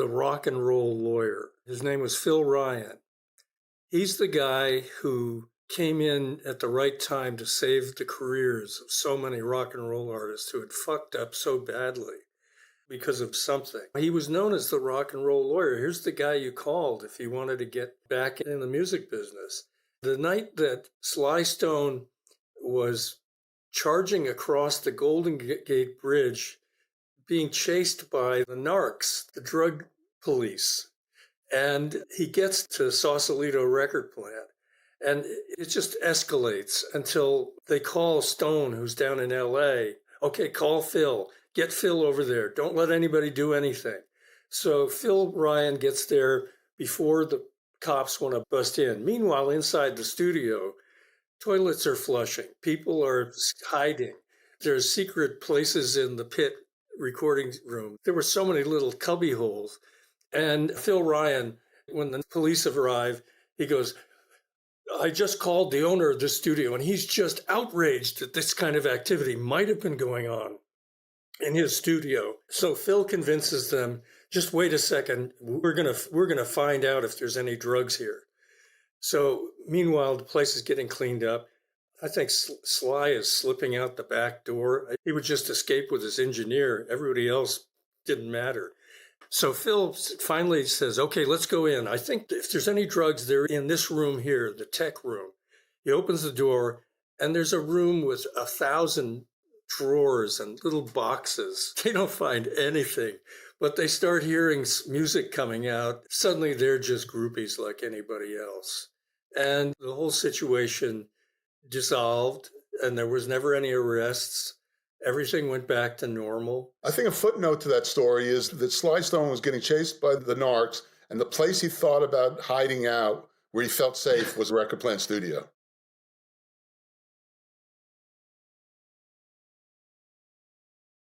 the rock and roll lawyer. His name was Phil Ryan. He's the guy who came in at the right time to save the careers of so many rock and roll artists who had fucked up so badly because of something. He was known as the rock and roll lawyer. Here's the guy you called if you wanted to get back in the music business. The night that Sly Stone was charging across the Golden Gate Bridge, being chased by the narcs, the drug police, and he gets to Sausalito record plant, and it just escalates until they call Stone, who's down in LA. Okay, call Phil. Get Phil over there. Don't let anybody do anything. So Phil Ryan gets there before the cops want to bust in. Meanwhile, inside the studio, toilets are flushing. People are hiding. There's secret places in the pit recording room. There were so many little cubby holes. And Phil Ryan, when the police arrive, he goes, I just called the owner of the studio, and he's just outraged that this kind of activity might have been going on in his studio. So Phil convinces them, just wait a second, we're gonna find out if there's any drugs here. So meanwhile, the place is getting cleaned up. I think Sly is slipping out the back door. He would just escape with his engineer. Everybody else didn't matter. So Phil finally says, okay, let's go in. I think if there's any drugs, they're in this room here, the tech room. He opens the door, and there's a room with 1,000 drawers and little boxes. They don't find anything, but they start hearing music coming out. Suddenly, they're just groupies like anybody else. And the whole situation dissolved, and there was never any arrests. Everything went back to normal. I think a footnote to that story is that Sly Stone was getting chased by the narcs, and the place he thought about hiding out where he felt safe was Record Plant Studio.